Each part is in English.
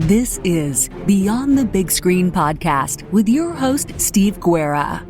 This is Beyond the Big Screen podcast with your host, Steve Guerra.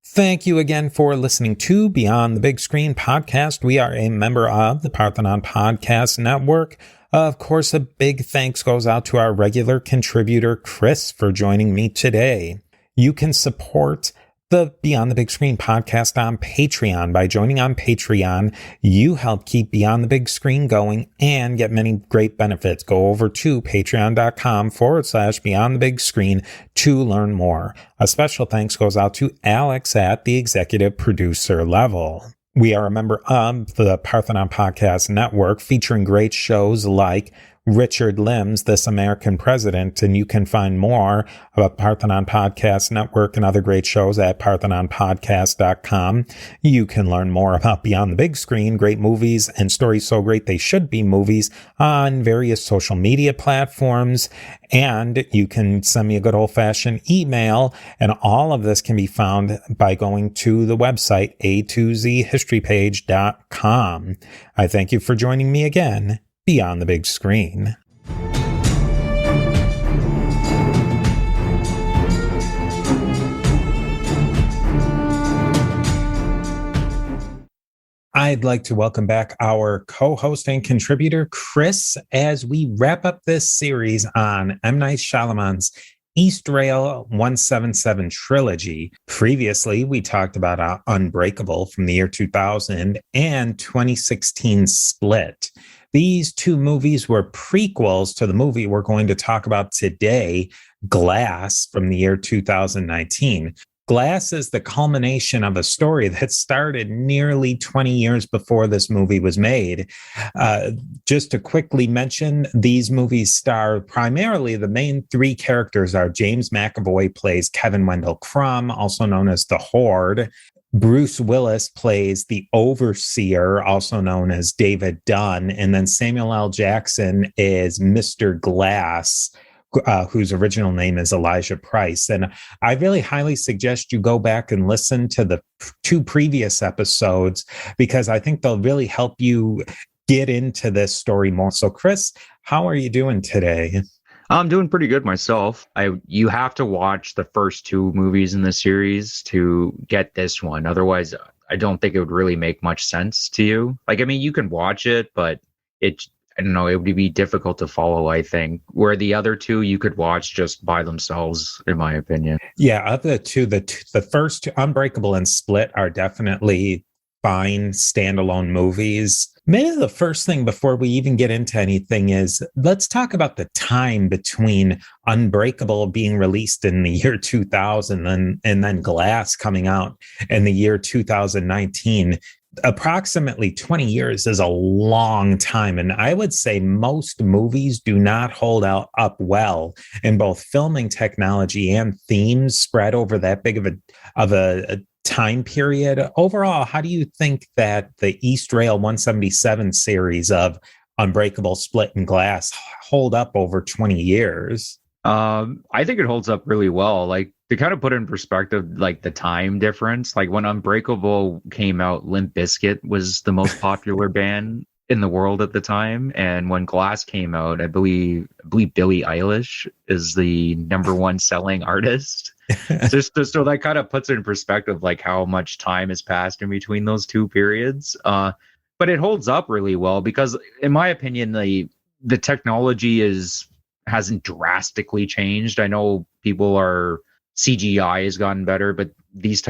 Thank you again for listening to Beyond the Big Screen podcast. We are a member of the Parthenon Podcast Network. Of course, a big thanks goes out to our regular contributor, Chris, for joining me today. You can support the Beyond the Big Screen podcast on Patreon. By joining on Patreon, you help keep Beyond the Big Screen going and get many great benefits. Go over to patreon.com/Beyond the Big Screen to learn more. A special thanks goes out to Alex at the executive producer level. We are a member of the Parthenon Podcast Network, featuring great shows like Richard Lim's This American President, and you can find more about Parthenon Podcast Network and other great shows at parthenonpodcast.com. You can learn more about Beyond the Big Screen, great movies and stories so great they should be movies, on various social media platforms, and you can send me a good old-fashioned email, and all of this can be found by going to the website a2zhistorypage.com. I thank you for joining me again. Beyond the Big Screen. I'd like to welcome back our co-host and contributor, Chris, as we wrap up this series on M. Night Shyamalan's Eastrail 177 trilogy. Previously, we talked about Unbreakable from the year 2000 and 2016 Split. These two movies were prequels to the movie we're going to talk about today, Glass, from the year 2019. Glass is the culmination of a story that started nearly 20 years before this movie was made. Just to quickly mention, these movies star primarily the main three characters are James McAvoy plays Kevin Wendell Crumb, also known as the Horde. Bruce Willis plays the Overseer, also known as David Dunn, and then Samuel L. Jackson is Mr. Glass, whose original name is Elijah Price. And I really highly suggest you go back and listen to the two previous episodes, because I think they'll really help you get into this story more. So, Chris, how are you doing today? I'm doing pretty good myself. You have to watch the first two movies in the series to get this one. Otherwise, I don't think it would really make much sense to you. Like, I mean, you can watch it, but I don't know, it would be difficult to follow, I think. Where the other two you could watch just by themselves, in my opinion. Yeah, of the two, the first two, Unbreakable and Split, are definitely fine standalone movies. Maybe the first thing before we even get into anything is let's talk about the time between Unbreakable being released in the year 2000 and then Glass coming out in the year 2019. Approximately 20 years is a long time. And I would say most movies do not hold up well in both filming technology and themes spread over that big of a time period. Overall, how do you think that the Eastrail 177 series of Unbreakable, Split, and Glass hold up over 20 years? I think it holds up really well. Like, to kind of put in perspective, like the time difference, like when Unbreakable came out, Limp Bizkit was the most popular band in the world at the time. And when Glass came out, I believe Billie Eilish is the number one selling artist. So that kind of puts it in perspective, like how much time has passed in between those two periods. But it holds up really well because, in my opinion, the technology hasn't drastically changed. I know CGI has gotten better, but these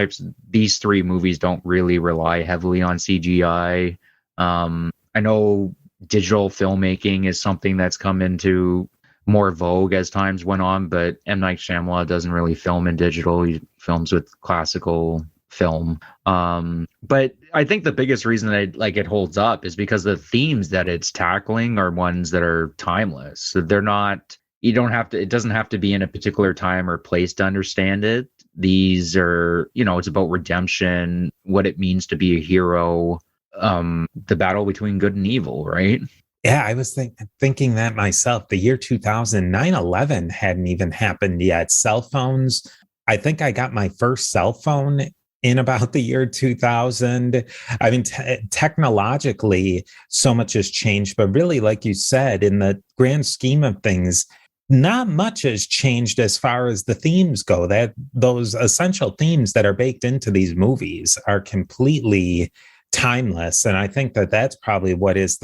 three movies don't really rely heavily on CGI. I know digital filmmaking is something that's come into more vogue as times went on, but M. Night Shyamalan doesn't really film in digital. He films with classical film. But I think the biggest reason that it holds up is because the themes that it's tackling are ones that are timeless. So they're not, it doesn't have to be in a particular time or place to understand it. These are, it's about redemption, what it means to be a hero, the battle between good and evil, right? Yeah, I was thinking that myself. The year 2000, 9/11 hadn't even happened yet. Cell phones, I think I got my first cell phone in about the year 2000. I mean, technologically, so much has changed, but really, like you said, in the grand scheme of things, not much has changed as far as the themes go. That those essential themes that are baked into these movies are completely timeless. And I think that that's probably what is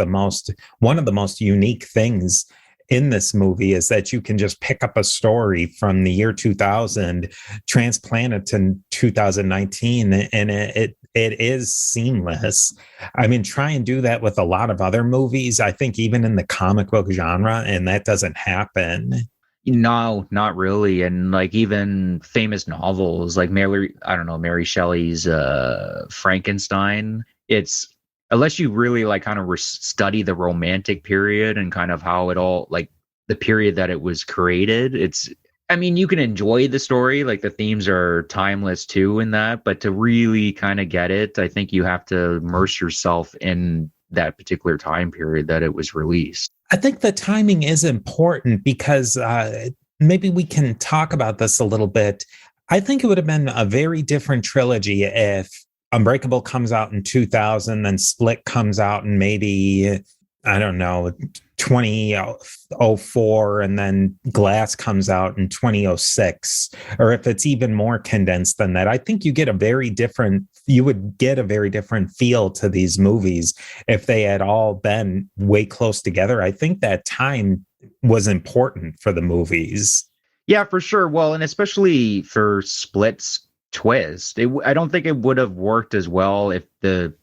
one of the most unique things in this movie, is that you can just pick up a story from the year 2000, transplant it to 2019, and it is seamless. I mean, try and do that with a lot of other movies, I think, even in the comic book genre, and that doesn't happen. No, not really. And like even famous novels like Mary Shelley's Frankenstein, it's, unless you really like kind of study the romantic period and kind of how it all, like the period that it was created, I mean, you can enjoy the story, like the themes are timeless too in that, but to really kind of get it, I think you have to immerse yourself in that particular time period that it was released. I think the timing is important because maybe we can talk about this a little bit. I think it would have been a very different trilogy if Unbreakable comes out in 2000, then Split comes out in maybe, I don't know, 2004, and then Glass comes out in 2006, or if it's even more condensed than that. I think you would get a very different feel to these movies if they had all been way close together. I think that time was important for the movies. Yeah, for sure. Well, and especially for Split's twist, I don't think it would have worked as well if the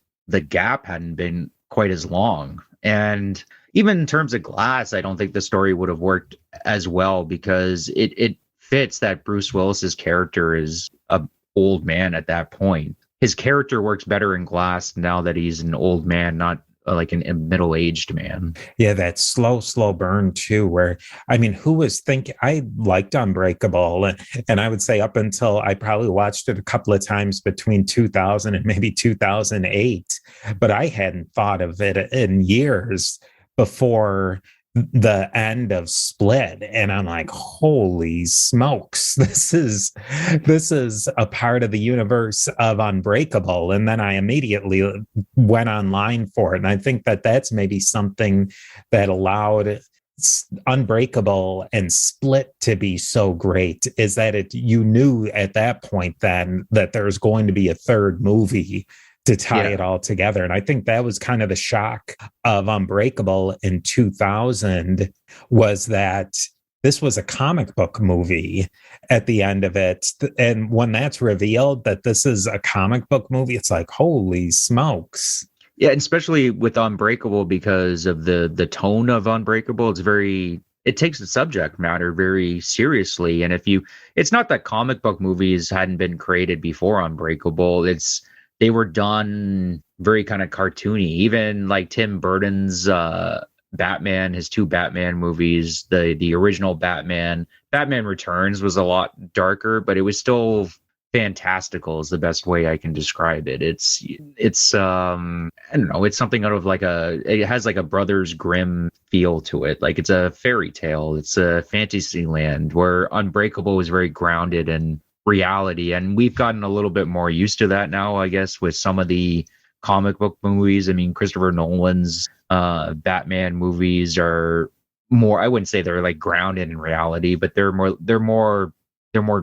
gap hadn't been quite as long. And even in terms of Glass, I don't think the story would have worked as well, because it fits that Bruce Willis's character is a old man at that point. His character works better in Glass now that he's an old man, not like a middle-aged man. Yeah, that slow burn too, where, I mean, who was thinking? I liked Unbreakable, and I would say up until I probably watched it a couple of times between 2000 and maybe 2008, but I hadn't thought of it in years before the end of Split, and I'm like, holy smokes, this is a part of the universe of Unbreakable. And then I immediately went online for it, and I think that that's maybe something that allowed Unbreakable and Split to be so great, is that you knew at that point then that there's going to be a third movie to tie it all together. And I think that was kind of the shock of Unbreakable in 2000, was that this was a comic book movie at the end of it. And when that's revealed that this is a comic book movie, it's like, holy smokes. Yeah, especially with Unbreakable, because of the tone of Unbreakable, it takes the subject matter very seriously. And it's not that comic book movies hadn't been created before Unbreakable, they were done very kind of cartoony. Even like Tim Burton's Batman, his two Batman movies, the original Batman Returns was a lot darker, but it was still fantastical is the best way I can describe it. It's I don't know, it's something out of it has like a Brothers Grimm feel to it. Like it's a fairy tale. It's a fantasy land, where Unbreakable was very grounded in reality. And we've gotten a little bit more used to that now, I guess, with some of the comic book movies. I mean, Christopher Nolan's Batman movies are more, I wouldn't say they're like grounded in reality, but they're more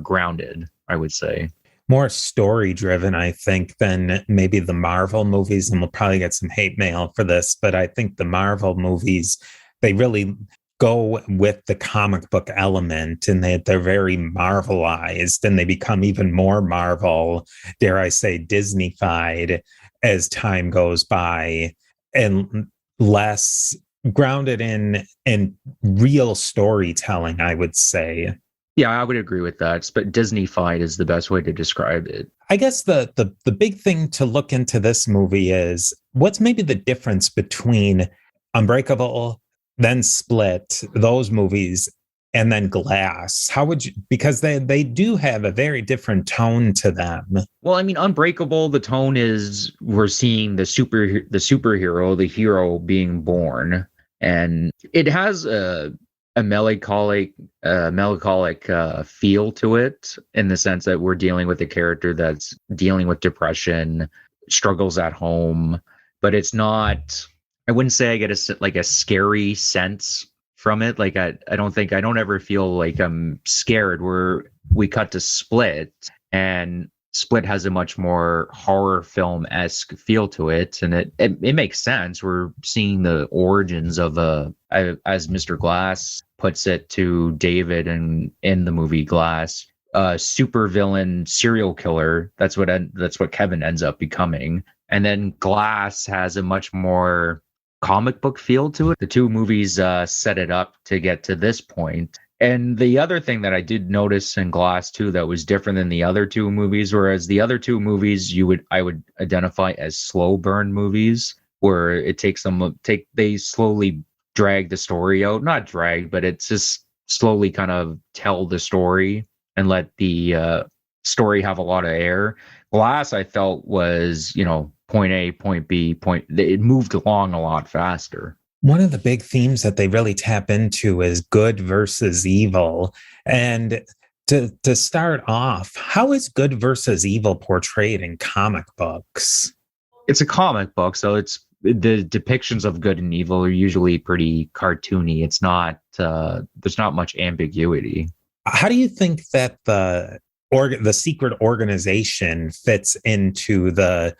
grounded, I would say. More story driven, I think, than maybe the Marvel movies. And we'll probably get some hate mail for this, but I think the Marvel movies, they really go with the comic book element, and they're very Marvelized, and they become even more Marvel, dare I say, Disney-fied as time goes by, and less grounded in real storytelling, I would say. Yeah, I would agree with that. But Disney-fied is the best way to describe it. I guess the big thing to look into this movie is what's maybe the difference between Unbreakable, then Split, those movies, and then Glass. How would you, because they do have a very different tone to them. Well, I mean, Unbreakable, the tone is we're seeing the superhero, the hero being born. And it has a a melancholic feel to it, in the sense that we're dealing with a character that's dealing with depression, struggles at home, but it's not. I wouldn't say I get a scary sense from it. Like I don't ever feel like I'm scared. We cut to Split, and Split has a much more horror film-esque feel to it, and it makes sense. We're seeing the origins of as Mr. Glass puts it to David in the movie Glass, super villain serial killer. That's what Kevin ends up becoming. And then Glass has a much more comic book feel to it. The two movies set it up to get to this point. And the other thing that I did notice in Glass too that was different than the other two movies, whereas the other two movies I would identify as slow burn movies, where it takes they slowly drag the story out. Not drag, but it's just slowly kind of tell the story and let the story have a lot of air. Glass, I felt, was, point A, point B, it moved along a lot faster. One of the big themes that they really tap into is good versus evil. And to start off, how is good versus evil portrayed in comic books? It's a comic book, so it's the depictions of good and evil are usually pretty cartoony. It's not there's not much ambiguity. How do you think that the secret organization fits into the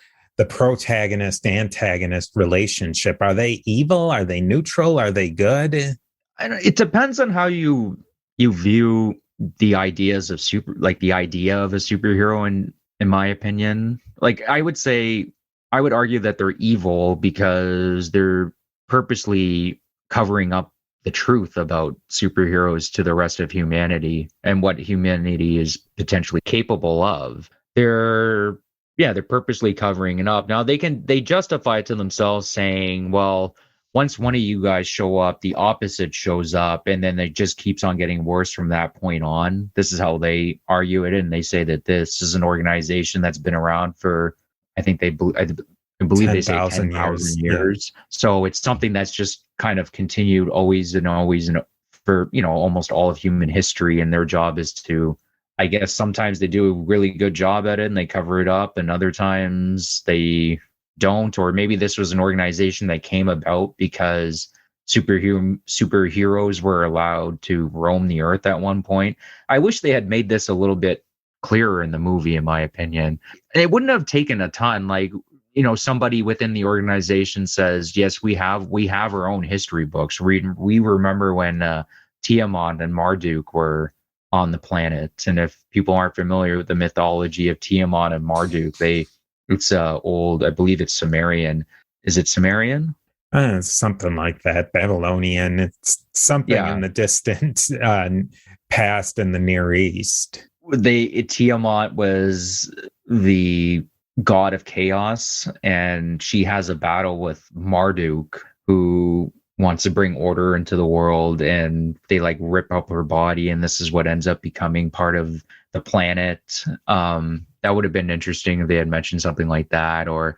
protagonist antagonist relationship? Are they evil? Are they neutral? Are they good? It depends on how you view the ideas of the idea of a superhero. In my opinion, like I would argue that they're evil because they're purposely covering up the truth about superheroes to the rest of humanity and what humanity is potentially capable of. They're purposely covering it up. Now they justify it to themselves, saying, well, once one of you guys show up, the opposite shows up, and then it just keeps on getting worse from that point on. This is how they argue it, and they say that this is an organization that's been around for, I believe they say 10,000 years. Yeah. So it's something that's just kind of continued always and for, almost all of human history. And their job is to, I guess sometimes they do a really good job at it and they cover it up, and other times they don't. Or maybe this was an organization that came about because superheroes were allowed to roam the earth at one point. I wish they had made this a little bit clearer in the movie, in my opinion. And it wouldn't have taken a ton. Like, somebody within the organization says, yes, we have our own history books. We remember when Tiamat and Marduk were on the planet. And if people aren't familiar with the mythology of Tiamat and Marduk, it's old, I believe it's Sumerian. Is it Sumerian? Something like that. Babylonian. It's something in the distant past in the Near East. Tiamat was the god of chaos, and she has a battle with Marduk, who wants to bring order into the world, and they rip up her body, and this is what ends up becoming part of the planet. That would have been interesting if they had mentioned something like that. Or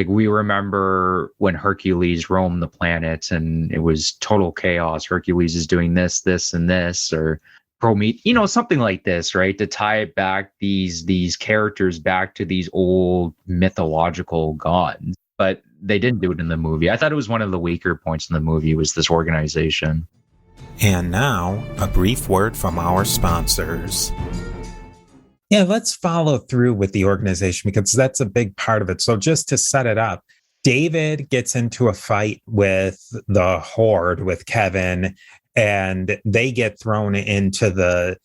we remember when Hercules roamed the planet and it was total chaos. Hercules is doing this, and this, or Prometheus, something like this, right? To tie it back, these characters back to these old mythological gods. But they didn't do it in the movie. I thought it was one of the weaker points in the movie was this organization. And now, a brief word from our sponsors. Yeah, let's follow through with the organization because that's a big part of it. So just to set it up, David gets into a fight with the Horde, with Kevin, and they get thrown into the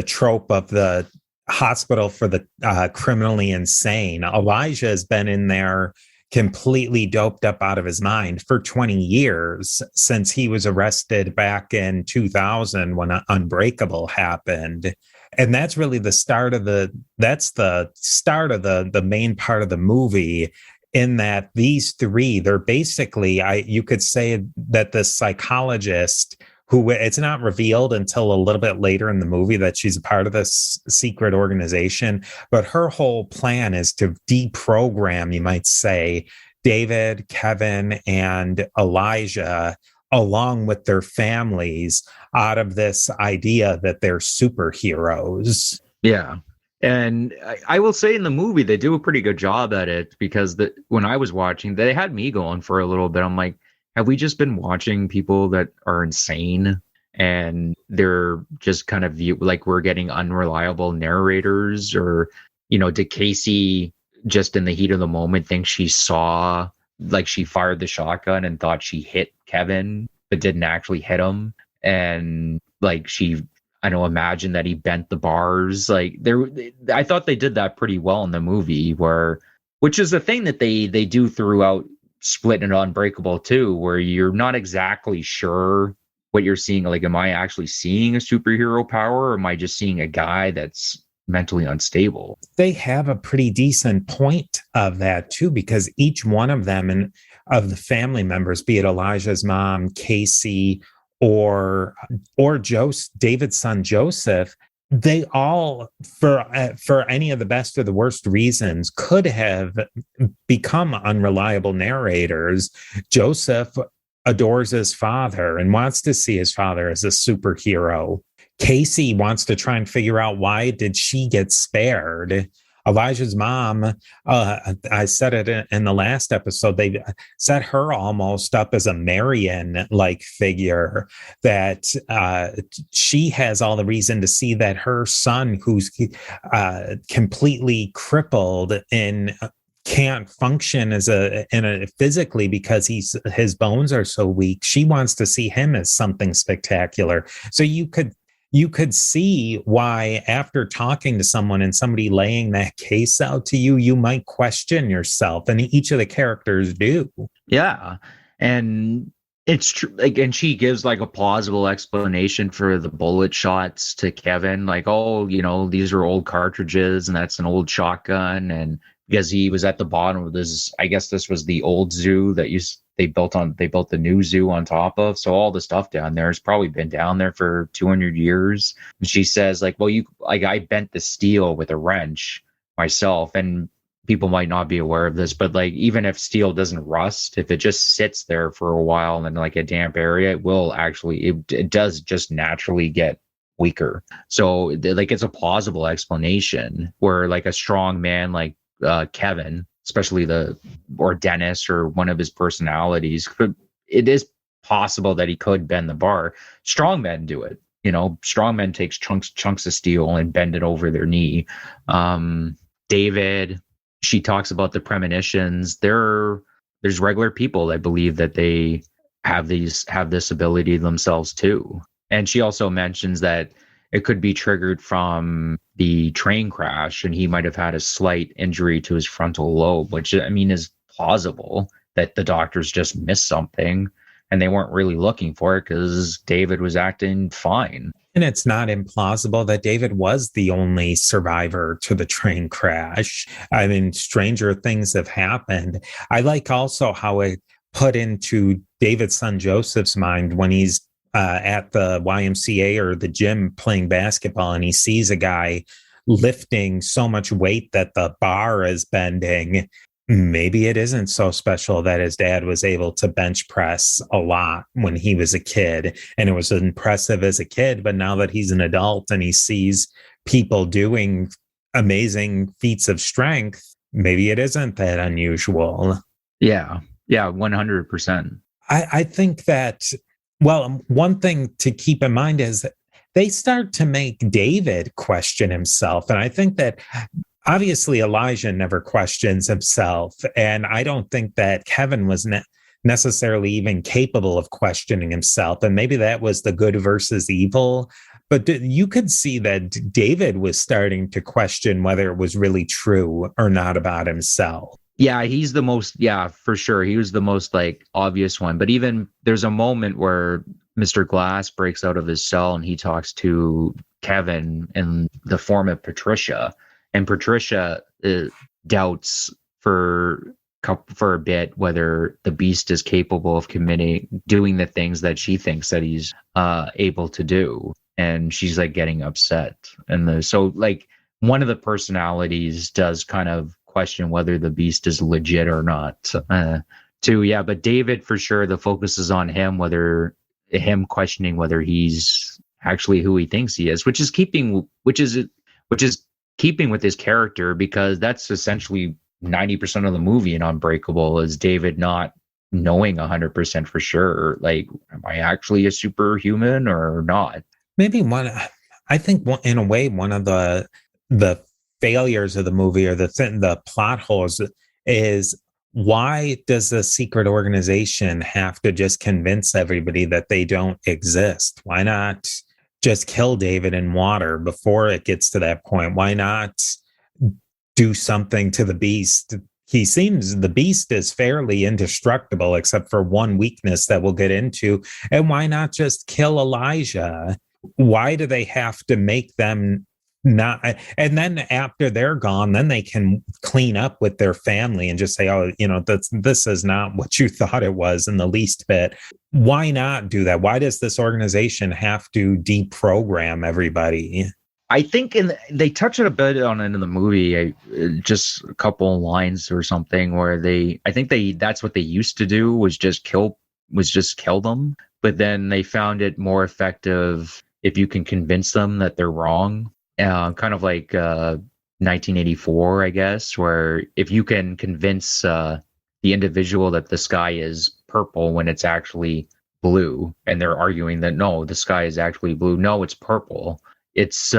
trope of the hospital for the criminally insane. Elijah has been in there completely doped up out of his mind for 20 years since he was arrested back in 2000 when Unbreakable happened. And that's really the start of the main part of the movie, in that these three, they're basically, you could say that the psychologist, who it's not revealed until a little bit later in the movie that she's a part of this secret organization, but her whole plan is to deprogram, you might say, David, Kevin, and Elijah along with their families out of this idea that they're superheroes. Yeah. And I will say in the movie, they do a pretty good job at it, because when I was watching, they had me going for a little bit. I'm like, have we just been watching people that are insane? And they're just kind of like we're getting unreliable narrators? Or, did Casey just in the heat of the moment think she saw, like she fired the shotgun and thought she hit Kevin, but didn't actually hit him? And like imagine that he bent the bars. Like I thought they did that pretty well in the movie, which is the thing that they do throughout Split and Unbreakable too, where you're not exactly sure what you're seeing. Like, am I actually seeing a superhero power, or am I just seeing a guy that's mentally unstable? They have a pretty decent point of that too, because each one of them and of the family members, be it Elijah's mom, Casey, or David's son Joseph, they all, for any of the best or the worst reasons, could have become unreliable narrators. Joseph adores his father and wants to see his father as a superhero. Casey wants to try and figure out, why did she get spared? Elijah's mom, I said it in the last episode, they set her almost up as a Marion-like figure, that she has all the reason to see that her son, who's completely crippled and can't function physically because his bones are so weak, she wants to see him as something spectacular. So you could see why, after talking to someone and somebody laying that case out to you, you might question yourself, and each of the characters do. Yeah. And it's true. Like, and she gives like a plausible explanation for the bullet shots to Kevin, like, oh, these are old cartridges and that's an old shotgun. And because he was at the bottom of this, I guess this was the old zoo that they built the new zoo on top of. So all the stuff down there has probably been down there for 200 years. And she says, like, well, I bent the steel with a wrench myself. And people might not be aware of this, but like, even if steel doesn't rust, if it just sits there for a while in like a damp area, it will actually, it does just naturally get weaker. So like, it's a plausible explanation where like a strong man like Kevin, especially or Dennis, or one of his personalities, it is possible that he could bend the bar. Strong men do it. Strong men takes chunks of steel and bend it over their knee. David, she talks about the premonitions. There's regular people that believe that they have this ability themselves too. And she also mentions that it could be triggered from the train crash, and he might have had a slight injury to his frontal lobe, which I mean is plausible, that the doctors just missed something and they weren't really looking for it because David was acting fine. And it's not implausible that David was the only survivor to the train crash. I mean, stranger things have happened. I like also how it put into David's son Joseph's mind when he's at the YMCA or the gym playing basketball, and he sees a guy lifting so much weight that the bar is bending. Maybe it isn't so special that his dad was able to bench press a lot when he was a kid, and it was impressive as a kid, but now that he's an adult and he sees people doing amazing feats of strength, maybe it isn't that unusual. Yeah, 100%. I think that, well, one thing to keep in mind is that they start to make David question himself. And I think that obviously Elijah never questions himself. And I don't think that Kevin was necessarily even capable of questioning himself. And maybe that was the good versus evil. But you could see that David was starting to question whether it was really true or not about himself. Yeah, he's the most, for sure. He was the most like obvious one. But even there's a moment where Mr. Glass breaks out of his cell and he talks to Kevin in the form of Patricia. And Patricia doubts for a bit whether the Beast is capable of doing the things that she thinks that he's able to do. And she's like getting upset. And so like one of the personalities does kind of question whether the Beast is legit or not. too. Yeah, but David for sure. The focus is on him, whether him questioning whether he's actually who he thinks he is, which is keeping with his character, because that's essentially 90% of the movie in Unbreakable is David not knowing 100% for sure, like, am I actually a superhuman or not? Maybe I think in a way, one of the failures of the movie, or the plot holes, is why does the secret organization have to just convince everybody that they don't exist? Why not just kill David in water before it gets to that point? Why not do something to the beast? The beast is fairly indestructible, except for one weakness that we'll get into. And why not just kill Elijah? Why do they have to make them not? And then after they're gone, then they can clean up with their family and just say, oh, this is not what you thought it was in the least bit. Why not do that? Why does this organization have to deprogram everybody? I think they touch it a bit on in the movie, just a couple of lines or something, where that's what they used to do, was just kill them. But then they found it more effective if you can convince them that they're wrong. Kind of like 1984, I guess, where if you can convince the individual that the sky is purple when it's actually blue, and they're arguing that no, the sky is actually blue, no, it's purple. It's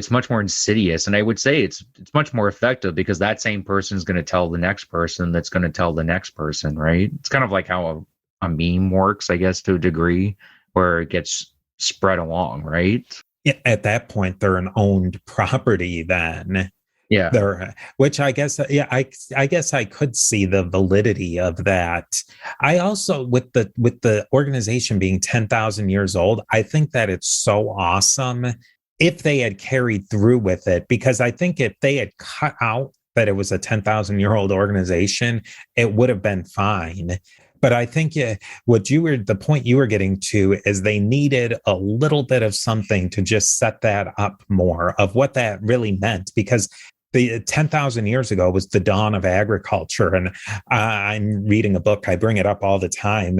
much more insidious, and I would say it's much more effective, because that same person is going to tell the next person that's going to tell the next person, right? It's kind of like how a meme works, I guess, to a degree, where it gets spread along, right? Yeah, at that point, they're an owned property then. Yeah. Which I guess, I guess I could see the validity of that. I also, with the organization being 10,000 years old, I think that it's so awesome if they had carried through with it, because I think if they had cut out that it was a 10,000-year-old organization, it would have been fine. But I think the point you were getting to is they needed a little bit of something to just set that up more of what that really meant, because the 10,000 years ago was the dawn of agriculture. And I'm reading a book, I bring it up all the time,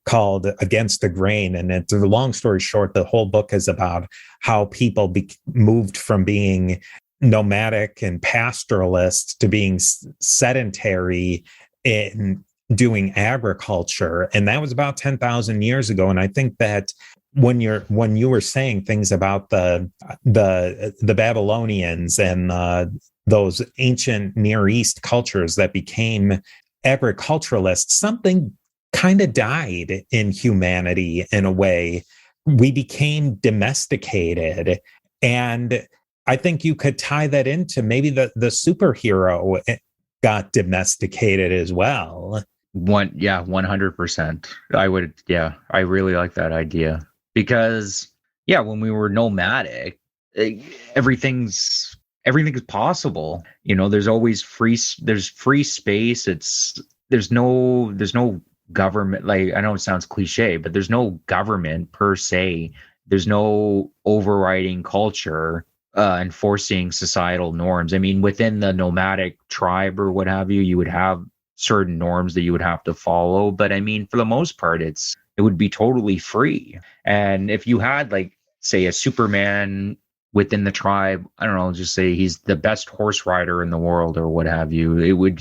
called Against the Grain. And it's a long story short, the whole book is about how people moved from being nomadic and pastoralist to being sedentary in doing agriculture. And that was about 10,000 years ago. And I think that when you were saying things about the Babylonians and those ancient Near East cultures that became agriculturalists, something kind of died in humanity in a way. We became domesticated. And I think you could tie that into maybe the superhero got domesticated as well. 100%. I really like that idea, because when we were nomadic, everything's possible. There's always free space. There's no government. Like, I know it sounds cliche, but there's no government per se. There's no overriding culture enforcing societal norms. I mean, within the nomadic tribe or what have you, you would have certain norms that you would have to follow. But I mean, for the most part, it would be totally free. And if you had, like, say, a Superman within the tribe, I don't know, just say he's the best horse rider in the world or what have you, it would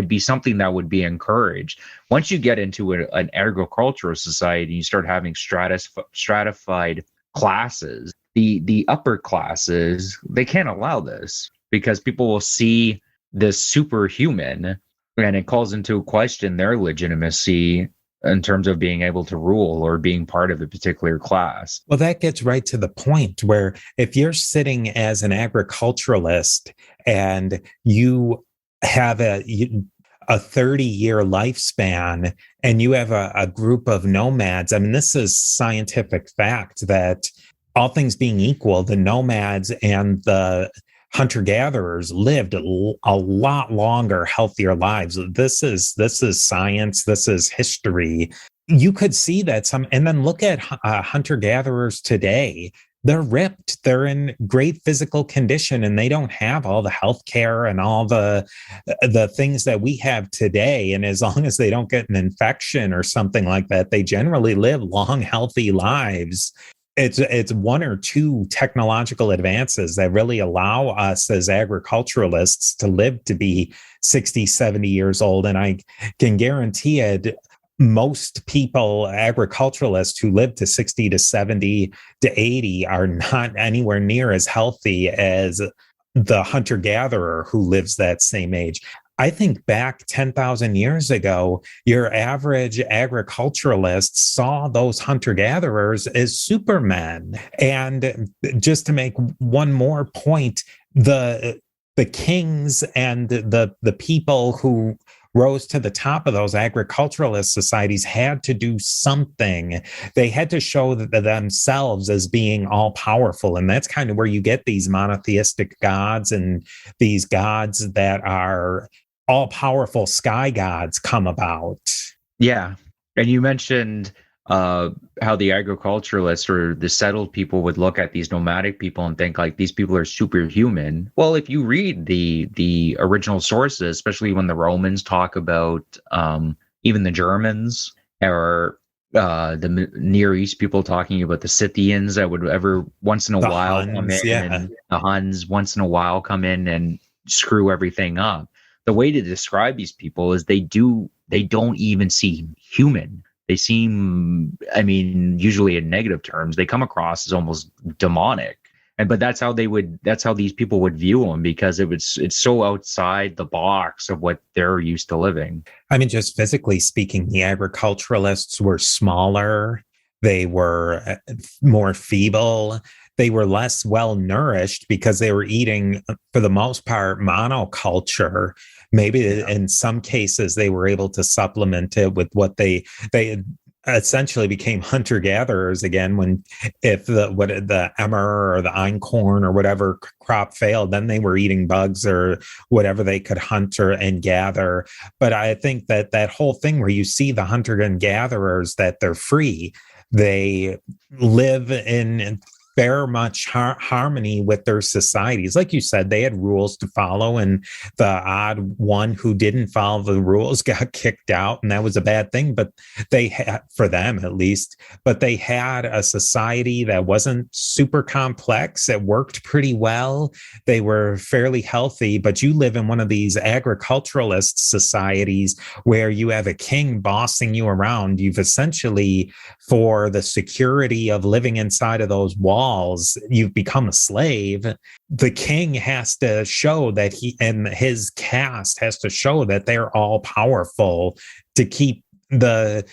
be something that would be encouraged. Once you get into an agricultural society, you start having stratified classes. The upper classes, they can't allow this, because people will see this superhuman, and it calls into question their legitimacy in terms of being able to rule or being part of a particular class. Well, that gets right to the point where if you're sitting as an agriculturalist and you have a 30-year lifespan and you have a group of nomads, I mean, this is scientific fact that all things being equal, the nomads and the hunter-gatherers lived a lot longer, healthier lives. This is science. This is history. You could see that and then look at hunter-gatherers today. they're ripped, they're in great physical condition, and they don't have all the health care and all the things that we have today. And as long as they don't get an infection or something like that, they generally live long, healthy lives. It's one or two technological advances that really allow us as agriculturalists to live to be 60, 70 years old. And I can guarantee it, most people, agriculturalists who live to 60 to 70 to 80, are not anywhere near as healthy as the hunter-gatherer who lives that same age. I think back 10,000 years ago, your average agriculturalist saw those hunter-gatherers as supermen. And just to make one more point, the kings and the people who rose to the top of those agriculturalist societies had to do something. They had to show themselves as being all powerful. And that's kind of where you get these monotheistic gods and these gods that are all powerful sky gods come about. Yeah. And you mentioned how the agriculturalists or the settled people would look at these nomadic people and think like these people are superhuman. Well, if you read the original sources, especially when the Romans talk about even the Germans or the Near East people talking about the Scythians that would ever once in a while come in, and the Huns once in a while come in and screw everything up. The way to describe these people is they don't even seem human. They seem, I mean, usually in negative terms, they come across as almost demonic. But that's how these people would view them, because it's so outside the box of what they're used to living. I mean, just physically speaking, the agriculturalists were smaller. They were more feeble. They were less well nourished because they were eating, for the most part, monoculture. Maybe in some cases they were able to supplement it with what they essentially became hunter-gatherers again if the emmer or the einkorn or whatever crop failed, then they were eating bugs or whatever they could hunt and gather. But I think that whole thing where you see the hunter and gatherers, that they're free, they live in very much harmony with their societies. Like you said, they had rules to follow, and the odd one who didn't follow the rules got kicked out, and that was a bad thing. But they had, for them at least, but they had a society that wasn't super complex. It worked pretty well. They were fairly healthy. But you live in one of these agriculturalist societies where you have a king bossing you around. You've essentially, for the security of living inside of those walls, you've become a slave. The king has to show that he and his caste has to show that they're all powerful to keep the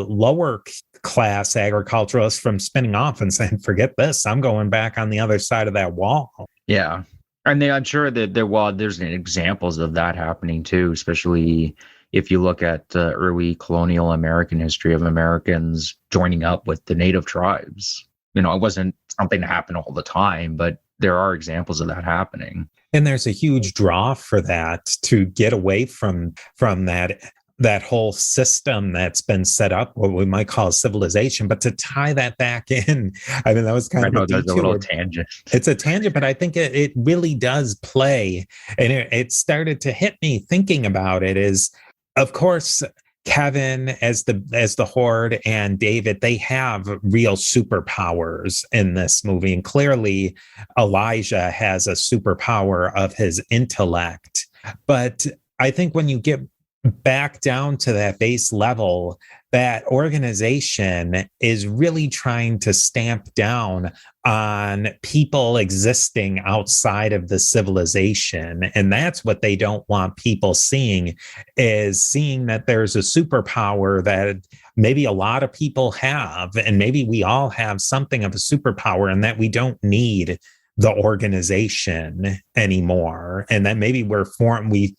lower class agriculturalists from spinning off and saying, forget this, I'm going back on the other side of that wall. Yeah. And I'm sure that there's examples of that happening too, especially if you look at early colonial American history of Americans joining up with the native tribes. You know, it wasn't something that happened all the time, but there are examples of that happening. And there's a huge draw for that, to get away from that whole system that's been set up, what we might call civilization, but to tie that back in. I mean, that was kind of a little tangent. It's a tangent, but I think it really does play. And it started to hit me thinking about it is, of course, Kevin as the Horde and David, they have real superpowers in this movie. And clearly Elijah has a superpower of his intellect. But I think when you get back down to that base level, that organization is really trying to stamp down on people existing outside of the civilization. And that's what they don't want people seeing, is seeing that there's a superpower that maybe a lot of people have, and maybe we all have something of a superpower, and that we don't need the organization anymore. And that maybe we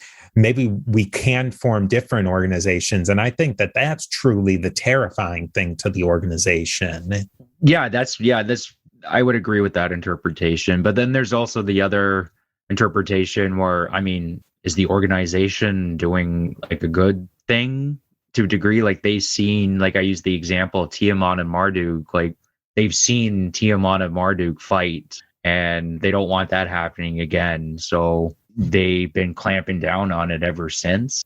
can form different organizations. And I think that that's truly the terrifying thing to the organization. I would agree with that interpretation. But then there's also the other interpretation where, I mean, is the organization doing like a good thing to a degree? Like they seen, like I use the example of Tiamat and Marduk, like they've seen Tiamat and Marduk fight, and they don't want that happening again. So they've been clamping down on it ever since.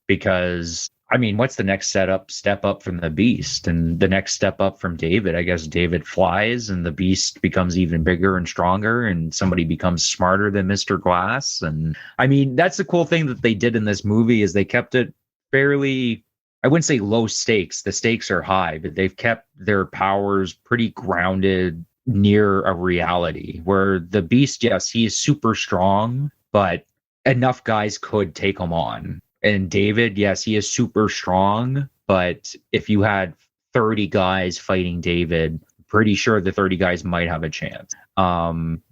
Because I mean, what's the next step up from the beast? And the next step up from David, I guess David flies and the beast becomes even bigger and stronger, and somebody becomes smarter than Mr. Glass. And I mean, that's the cool thing that they did in this movie, is they kept it fairly, I wouldn't say low stakes. The stakes are high, but they've kept their powers pretty grounded near a reality, where the beast, yes, he is super strong, but enough guys could take him on. And David, yes, he is super strong, but if you had 30 guys fighting David, pretty sure the 30 guys might have a chance.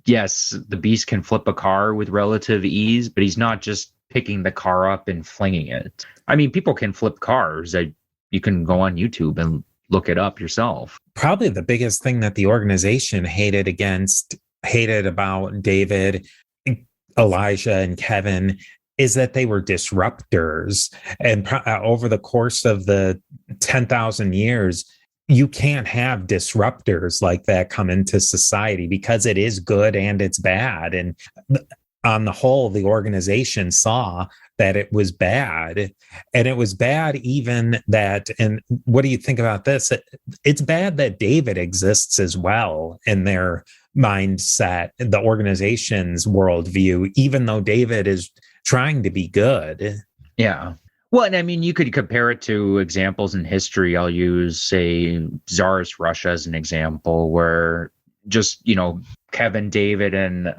Yes, the beast can flip a car with relative ease, but he's not just picking the car up and flinging it. I mean, people can flip cars. You can go on YouTube and look it up yourself. Probably the biggest thing that the organization hated about David, Elijah, and Kevin is that they were disruptors. And over the course of the 10,000 years, you can't have disruptors like that come into society, because it is good and it's bad. And on the whole, the organization saw that it was bad. And it was bad even that, and what do you think about this? It's bad that David exists as well in their mindset, the organization's worldview, even though David is trying to be good. Yeah. Well, and I mean, you could compare it to examples in history. I'll use, say, Tsarist Russia as an example, where just, Kevin, David, and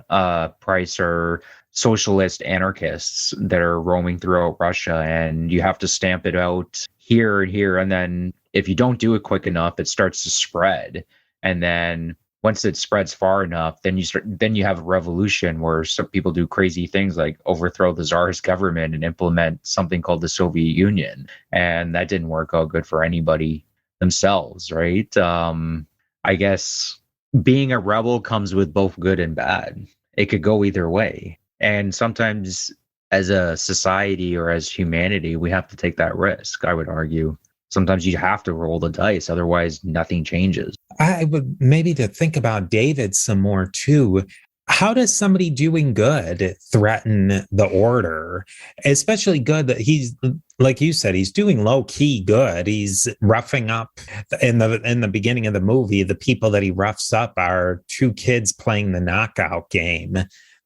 Price are socialist anarchists that are roaming throughout Russia, and you have to stamp it out here and here. And then if you don't do it quick enough, it starts to spread. And then once it spreads far enough, then you have a revolution where some people do crazy things like overthrow the Tsarist government and implement something called the Soviet Union. And that didn't work out good for anybody themselves, right? I guess being a rebel comes with both good and bad. It could go either way. And sometimes as a society or as humanity, we have to take that risk, I would argue. Sometimes you have to roll the dice, otherwise nothing changes. I would maybe to think about David some more too. How does somebody doing good threaten the order? Especially good that he's, like you said, he's doing low key good. He's roughing up in the beginning of the movie. The people that he roughs up are two kids playing the knockout game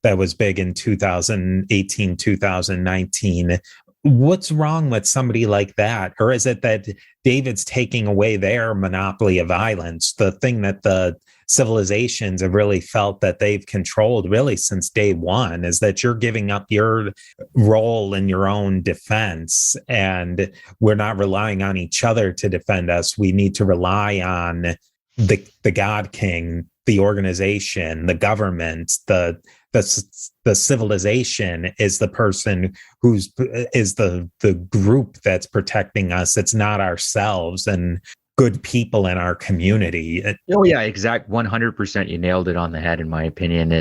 that was big in 2018, 2019. What's wrong with somebody like that? Or is it that David's taking away their monopoly of violence, the thing that the civilizations have really felt that they've controlled really since day one, is that you're giving up your role in your own defense, and we're not relying on each other to defend us. We need to rely on the God King, the organization, the government, the civilization is the person is the group that's protecting us. It's not ourselves and good people in our community. Oh yeah, exact 100%. You nailed it on the head, in my opinion.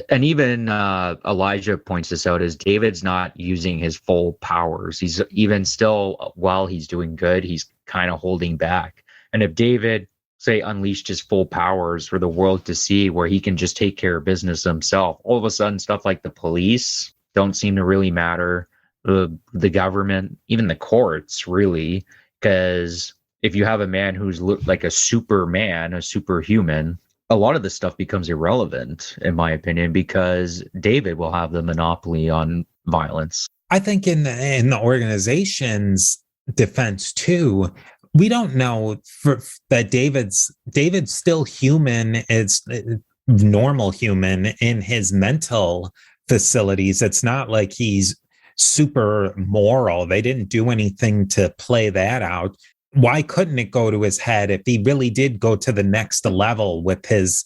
And even Elijah points this out, is David's not using his full powers. He's even still, while he's doing good, he's kind of holding back. And if David, say, unleashed his full powers for the world to see, where he can just take care of business himself, all of a sudden stuff like the police don't seem to really matter, the government, even the courts, really, because if you have a man who's like a superman, a superhuman, a lot of this stuff becomes irrelevant, in my opinion, because David will have the monopoly on violence. I think in the organization's defense too, we don't know that David's still human, is normal human in his mental facilities. It's not like he's super moral. They didn't do anything to play that out. Why couldn't it go to his head if he really did go to the next level with his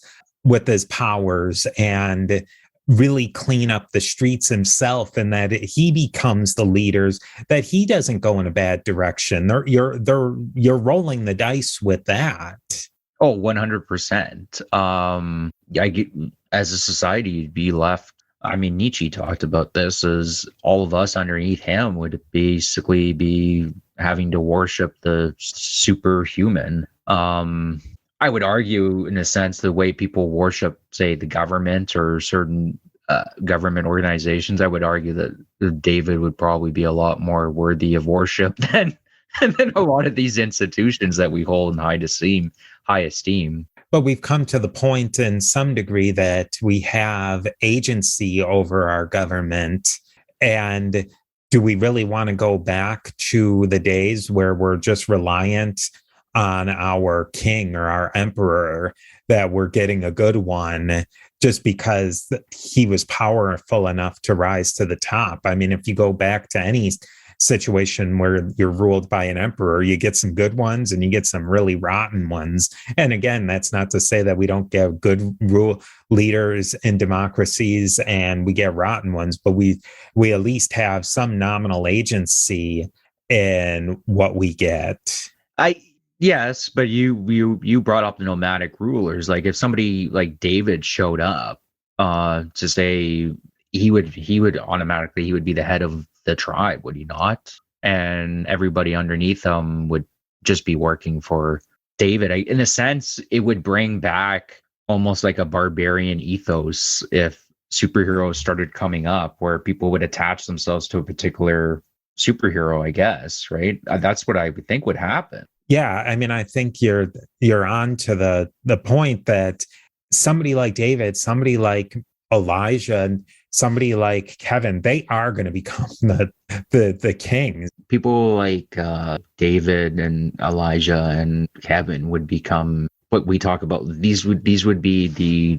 powers and really clean up the streets himself, and that he becomes the leaders, that he doesn't go in a bad direction? You're rolling the dice with that. Oh, 100%. I get, as a society, you'd be left. I mean, Nietzsche talked about this, as all of us underneath him would basically be having to worship the superhuman. I would argue, in a sense, the way people worship, say, the government or certain government organizations, I would argue that David would probably be a lot more worthy of worship than than a lot of these institutions that we hold in high esteem. But we've come to the point in some degree that we have agency over our government. And do we really want to go back to the days where we're just reliant on our king or our emperor, that we're getting a good one just because he was powerful enough to rise to the top? I mean, if you go back to any situation where you're ruled by an emperor, you get some good ones and you get some really rotten ones. And again, that's not to say that we don't get good rule leaders in democracies and we get rotten ones, but we at least have some nominal agency in what we get. Yes, but you brought up the nomadic rulers. Like if somebody like David showed up to say he would automatically, he would be the head of the tribe, would he not? And everybody underneath him would just be working for David. In a sense, it would bring back almost like a barbarian ethos if superheroes started coming up, where people would attach themselves to a particular superhero, I guess, right? That's what I would think would happen. Yeah, I mean, I think you're on to the point that somebody like David, somebody like Elijah, somebody like Kevin, they are going to become the kings. People like David and Elijah and Kevin would become what we talk about. These would be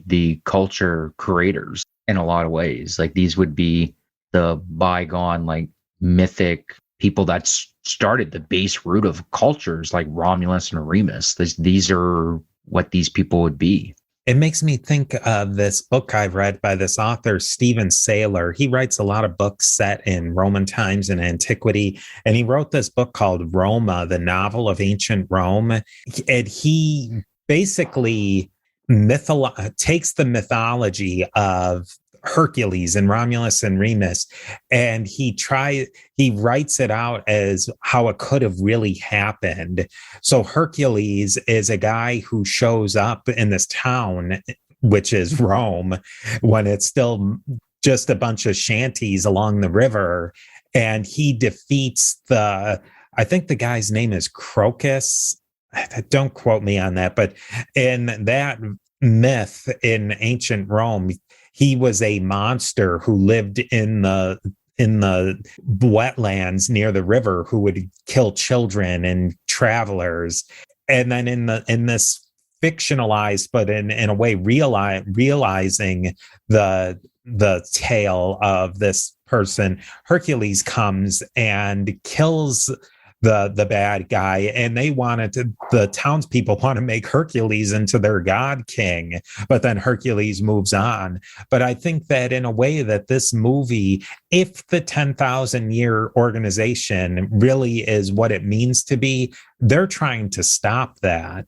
the culture creators in a lot of ways. Like these would be the bygone, like mythic people that started the base root of cultures, like Romulus and Remus. These are what these people would be. It makes me think of this book I've read by this author, Stephen Saylor. He writes a lot of books set in Roman times and antiquity. And he wrote this book called Roma, the novel of ancient Rome. And he basically takes the mythology of Hercules and Romulus and Remus, and he writes it out as how it could have really happened. So Hercules is a guy who shows up in this town, which is Rome, when it's still just a bunch of shanties along the river, and he defeats I think the guy's name is Crocus. Don't quote me on that, but in that myth in ancient Rome, he was a monster who lived in the wetlands near the river, who would kill children and travelers. And then in this fictionalized, but in a way realizing the tale of this person, Hercules comes and kills the bad guy, and the townspeople want to make Hercules into their god king, but then Hercules moves on. But I think that in a way that this movie, if the 10,000 year organization really is what it means to be, they're trying to stop that.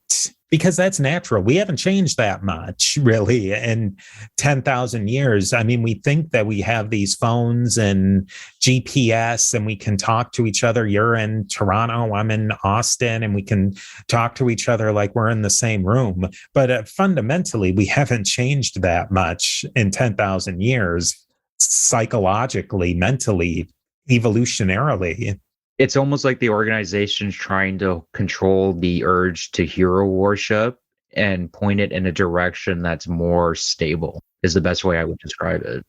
Because that's natural. We haven't changed that much, really, in 10,000 years. I mean, we think that we have these phones and GPS and we can talk to each other. You're in Toronto, I'm in Austin, and we can talk to each other like we're in the same room. But fundamentally, we haven't changed that much in 10,000 years, psychologically, mentally, evolutionarily. It's almost like the organization's trying to control the urge to hero worship and point it in a direction that's more stable, is the best way I would describe it.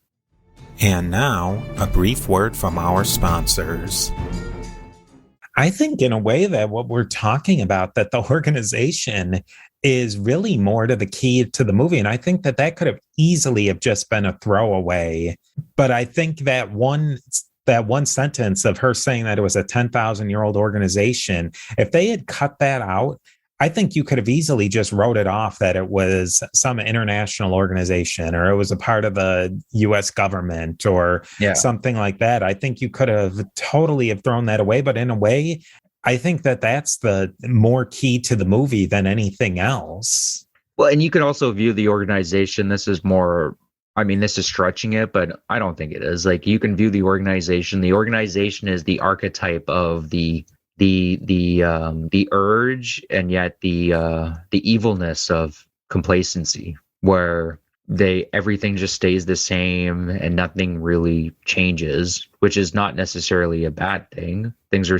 And now, a brief word from our sponsors. I think in a way that what we're talking about, that the organization is really more to the key to the movie. And I think that could have easily have just been a throwaway. But I think that one sentence of her saying that it was a 10,000-year-old organization, if they had cut that out, I think you could have easily just wrote it off that it was some international organization or it was a part of the U.S. government or something like that. I think you could have totally have thrown that away. But in a way, I think that that's the more key to the movie than anything else. Well, and you can also view the organization, this is more, I mean, this is stretching it, but I don't think it is. Like, you can view the organization. The organization is the archetype of the the urge and yet the evilness of complacency, where everything just stays the same and nothing really changes, which is not necessarily a bad thing. Things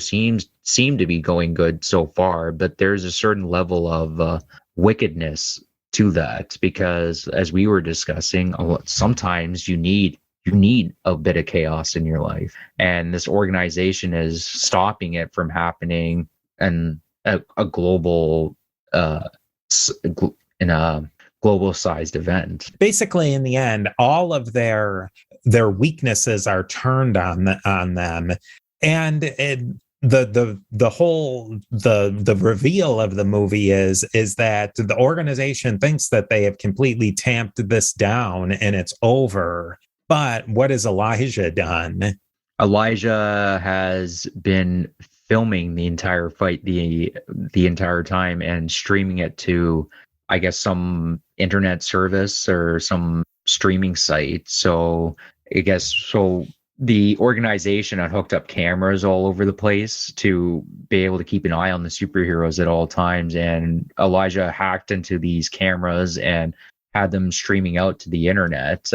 seem to be going good so far, but there's a certain level of wickedness to that, because as we were discussing, sometimes you need a bit of chaos in your life, and this organization is stopping it from happening in a global in a global sized event. Basically, in the end, all of their weaknesses are turned on them, and the whole reveal of the movie is that the organization thinks that they have completely tamped this down and it's over. But what has Elijah done? Elijah has been filming the entire fight the entire time and streaming it to, I guess, some internet service or some streaming site. So the organization had hooked up cameras all over the place to be able to keep an eye on the superheroes at all times. And Elijah hacked into these cameras and had them streaming out to the internet,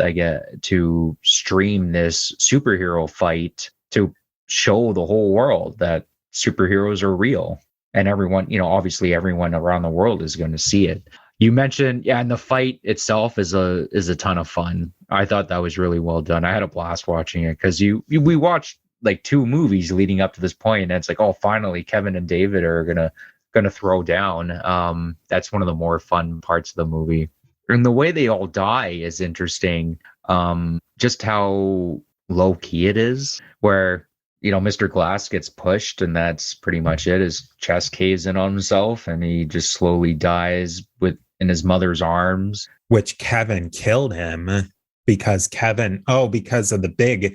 to stream this superhero fight to show the whole world that superheroes are real. And everyone, obviously everyone around the world is going to see it. You mentioned, and the fight itself is a ton of fun. I thought that was really well done. I had a blast watching it, because we watched like 2 movies leading up to this point, and it's like, oh, finally Kevin and David are gonna throw down. That's one of the more fun parts of the movie. And the way they all die is interesting. Just how low key it is, where Mr. Glass gets pushed and that's pretty much it. His chest caves in on himself and he just slowly dies in his mother's arms. Which Kevin killed him because of the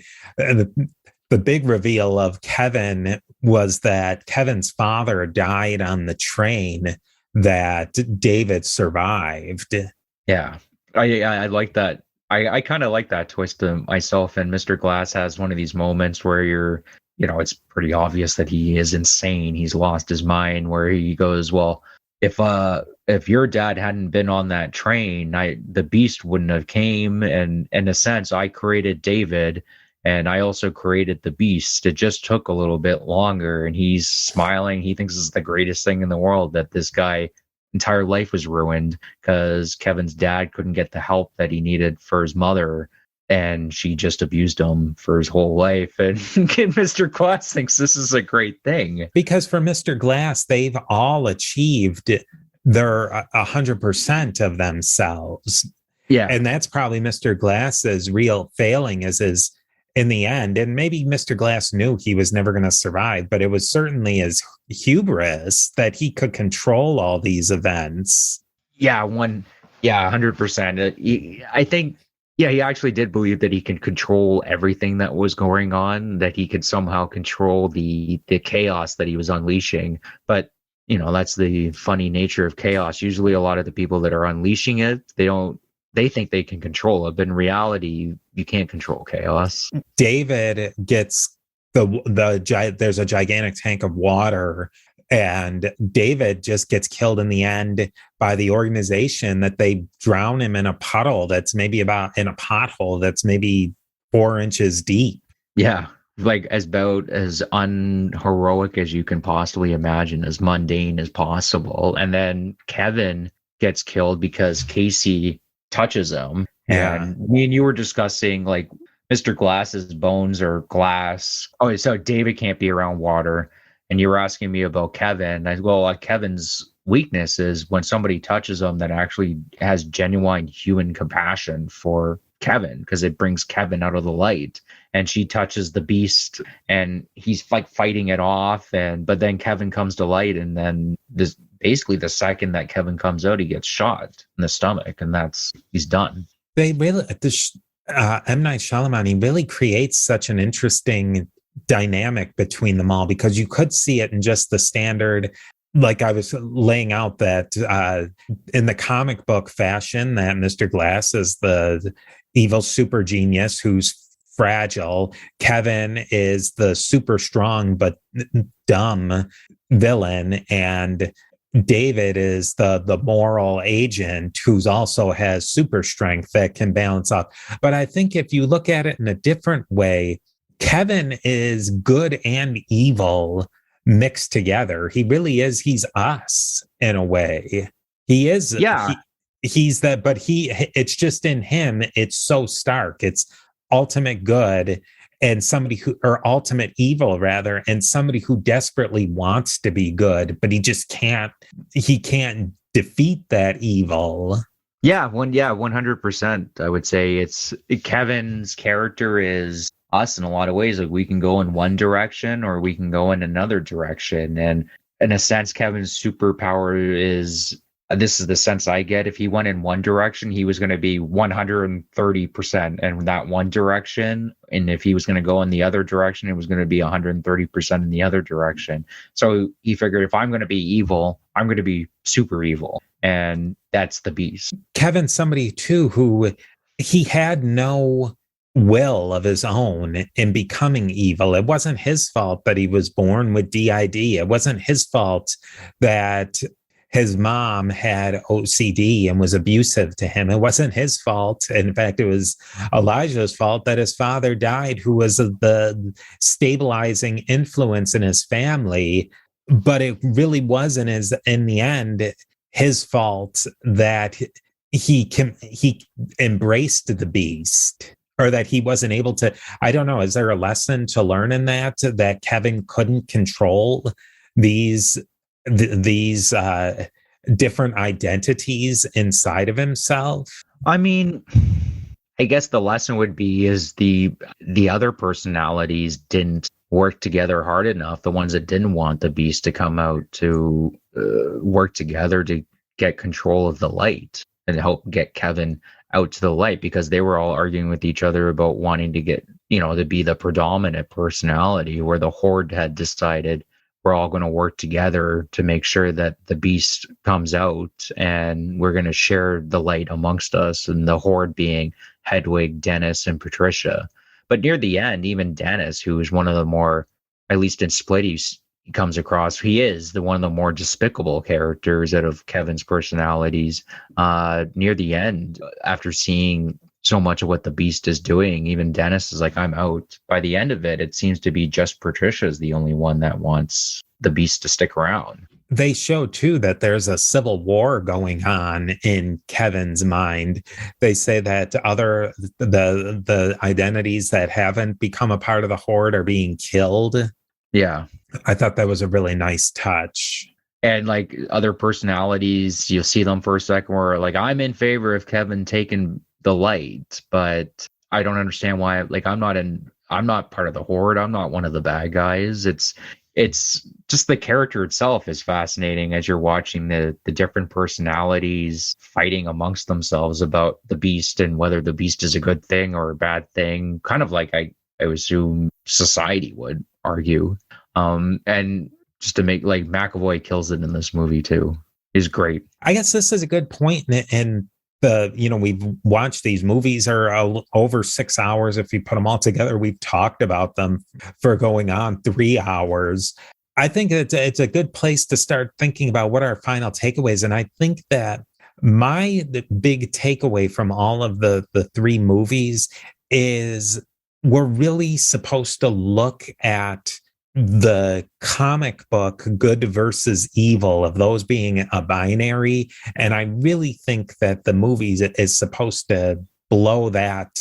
big reveal of Kevin was that Kevin's father died on the train that David survived. Yeah, I like that. I kind of like that twist to myself. And Mr. Glass has one of these moments where it's pretty obvious that he is insane. He's lost his mind, where he goes, well, if your dad hadn't been on that train, the beast wouldn't have came. And in a sense, I created David and I also created the beast. It just took a little bit longer. And he's smiling. He thinks it's the greatest thing in the world that this guy entire life was ruined because Kevin's dad couldn't get the help that he needed for his mother, and she just abused him for his whole life. And Mr. Glass thinks this is a great thing, because for Mr. Glass, they've all achieved their 100% of themselves. Yeah, and that's probably Mr. Glass's real failing is in the end. And maybe Mr. Glass knew he was never going to survive, but it was certainly his hubris that he could control all these events. Yeah, 100%. I think, he actually did believe that he could control everything that was going on, that he could somehow control the chaos that he was unleashing. But, that's the funny nature of chaos. Usually a lot of the people that are unleashing it, they think they can control it, but in reality, you can't control chaos. David gets there's a gigantic tank of water, and David just gets killed in the end by the organization that they drown him in a puddle that's maybe in a pothole that's maybe 4 inches deep. Yeah, like about as unheroic as you can possibly imagine, as mundane as possible. And then Kevin gets killed because Casey touches him. Yeah. And me and you were discussing like Mr. Glass's bones are glass. Oh, so David can't be around water. And you were asking me about Kevin. Kevin's weakness is when somebody touches him that actually has genuine human compassion for Kevin, because it brings Kevin out of the light. And she touches the beast and he's like fighting it off. But then Kevin comes to light, and then basically the second that Kevin comes out, he gets shot in the stomach, and he's done. They really, M. Night Shyamalan, he really creates such an interesting dynamic between them all, because you could see it in just the standard, like I was laying out, that in the comic book fashion, that Mr. Glass is the evil super genius who's fragile. Kevin is the super strong but dumb villain, and David is the moral agent who's also has super strength that can balance out. But I think if you look at it in a different way, Kevin is good and evil mixed together. He really is. He's us in a way. He is. Yeah. He's that, but it's just in him. It's so stark. It's ultimate good and somebody who, or ultimate evil rather, and somebody who desperately wants to be good, but he can't defeat that evil. Yeah. 100%. I would say Kevin's character is us in a lot of ways. Like, we can go in one direction or we can go in another direction. And in a sense, Kevin's superpower is, this is the sense I get, if he went in one direction, he was going to be 130% in that one direction. And if he was going to go in the other direction, it was going to be 130% in the other direction. So he figured, if I'm going to be evil, I'm going to be super evil. And that's the beast. Kevin's somebody too who he had no will of his own in becoming evil. It wasn't his fault that he was born with DID. It wasn't his fault that his mom had OCD and was abusive to him. It wasn't his fault. In fact, it was Elijah's fault that his father died, who was the stabilizing influence in his family. But it really wasn't, in the end, his fault that he embraced the beast, or that he wasn't able to. I don't know. Is there a lesson to learn in that Kevin couldn't control these different identities inside of himself? I mean, I guess the lesson would be is the other personalities didn't work together hard enough. The ones that didn't want the beast to come out to work together to get control of the light and help get Kevin out to the light, because they were all arguing with each other about wanting to get, to be the predominant personality, where the Horde had decided we're all going to work together to make sure that the beast comes out, and we're going to share the light amongst us, and the Horde being Hedwig, Dennis, and Patricia. But near the end, even Dennis, who is one of the more, at least in Split, he comes across, he is one of the more despicable characters out of Kevin's personalities. Near the end, after seeing so much of what the beast is doing, even Dennis is like, I'm out. By the end of it, it seems to be just Patricia's the only one that wants the beast to stick around. They show too that there's a civil war going on in Kevin's mind. They say that the identities that haven't become a part of the Horde are being killed. Yeah. I thought that was a really nice touch. And like other personalities, you'll see them for a second where like, I'm in favor of Kevin taking the light, but I don't understand why. Like, I'm not part of the Horde. I'm not one of the bad guys. It's just the character itself is fascinating as you're watching the different personalities fighting amongst themselves about the beast and whether the beast is a good thing or a bad thing. Kind of like I assume society would argue. And just to make, like, McAvoy kills it in this movie too. He's great. I guess this is a good point. And we've watched these movies are over 6 hours. If you put them all together, we've talked about them for going on 3 hours. I think it's a good place to start thinking about what our final takeaways. And I think that the big takeaway from all of the three movies is we're really supposed to look at the comic book good versus evil, of those being a binary. And I really think that the movies is supposed to blow that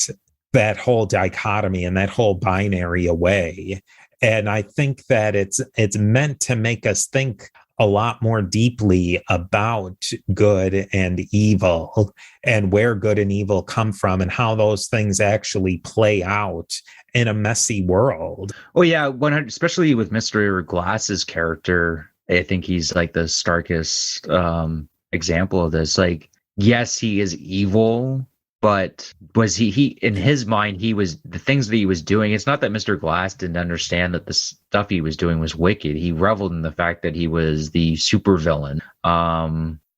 whole dichotomy and that whole binary away. And I think that it's meant to make us think a lot more deeply about good and evil, and where good and evil come from, and how those things actually play out in a messy world. Oh yeah, especially with Mr. Glass's character. I think he's like the starkest example of this. Like, yes, he is evil, but was he in his mind, the things that he was doing, it's not that Mr. Glass didn't understand that the stuff he was doing was wicked. He reveled in the fact that he was the supervillain.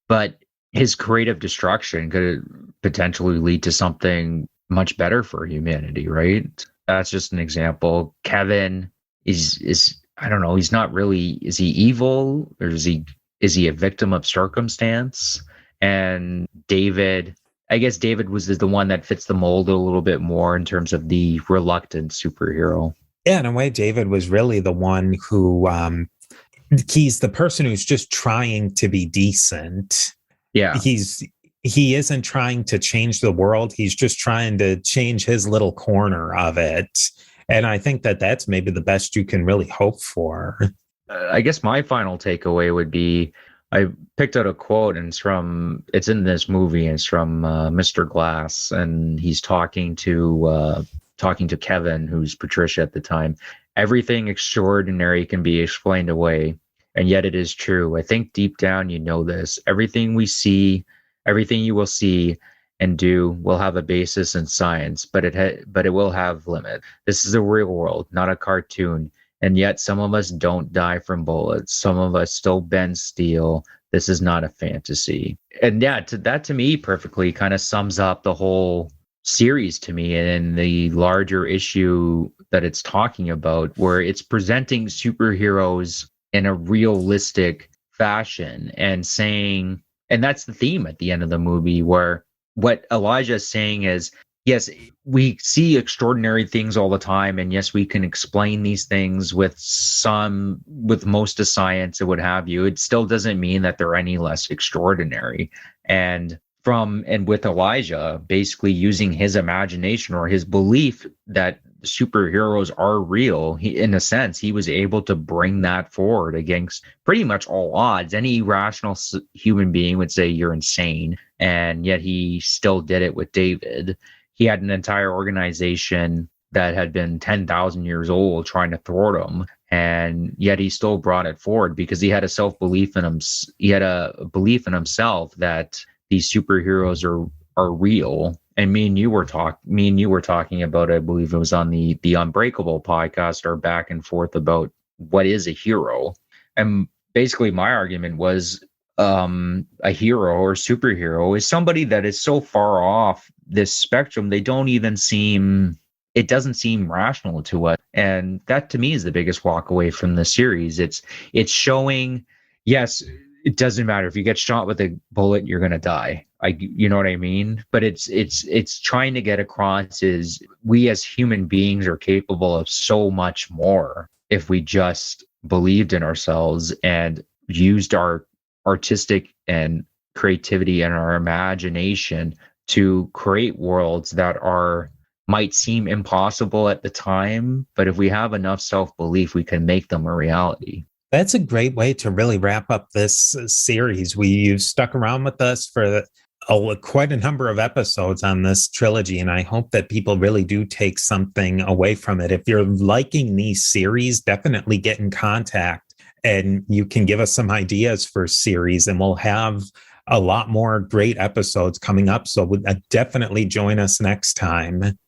But his creative destruction could potentially lead to something much better for humanity, right? That's just an example. Kevin is I don't know, he's not really, is he evil, or is he a victim of circumstance? And David, I guess David was the one that fits the mold a little bit more in terms of the reluctant superhero. Yeah, in a way, David was really the one who he's the person who's just trying to be decent. Yeah. He isn't trying to change the world. He's just trying to change his little corner of it. And I think that that's maybe the best you can really hope for. I guess my final takeaway would be, I picked out a quote, and it's in this movie, and it's from Mr. Glass, and he's talking to Kevin, who's Patricia at the time. Everything extraordinary can be explained away, and yet it is true. I think deep down you know this. Everything you will see and do will have a basis in science, but it will have limit. This is a real world, not a cartoon. And yet some of us don't die from bullets. Some of us still bend steel. This is not a fantasy. And yeah, that to me perfectly kind of sums up the whole series to me, and the larger issue that it's talking about, where it's presenting superheroes in a realistic fashion and saying, and that's the theme at the end of the movie, where what Elijah is saying is, yes, we see extraordinary things all the time, and yes, we can explain these things with most of science and what have you. It still doesn't mean that they're any less extraordinary. And with Elijah basically using his imagination or his belief that superheroes are real, in a sense, he was able to bring that forward against pretty much all odds. Any rational human being would say you're insane, and yet he still did it with David. He had an entire organization that had been 10,000 years old trying to thwart him, and yet he still brought it forward because he had a belief in himself that these superheroes are real. And me and you were talking about, I believe it was on the Unbreakable podcast, our back and forth about what is a hero. And basically my argument was, a hero or superhero is somebody that is so far off this spectrum, it doesn't seem rational to us. And that to me is the biggest walk away from the series. It's showing, yes, it doesn't matter if you get shot with a bullet, you're going to die. You know what I mean? But it's trying to get across is we as human beings are capable of so much more if we just believed in ourselves and used our artistic and creativity and our imagination to create worlds that might seem impossible at the time, but if we have enough self-belief, we can make them a reality. That's a great way to really wrap up this series. You've stuck around with us for quite a number of episodes on this trilogy, and I hope that people really do take something away from it. If you're liking these series, definitely get in contact and you can give us some ideas for series, and we'll have a lot more great episodes coming up. So definitely join us next time.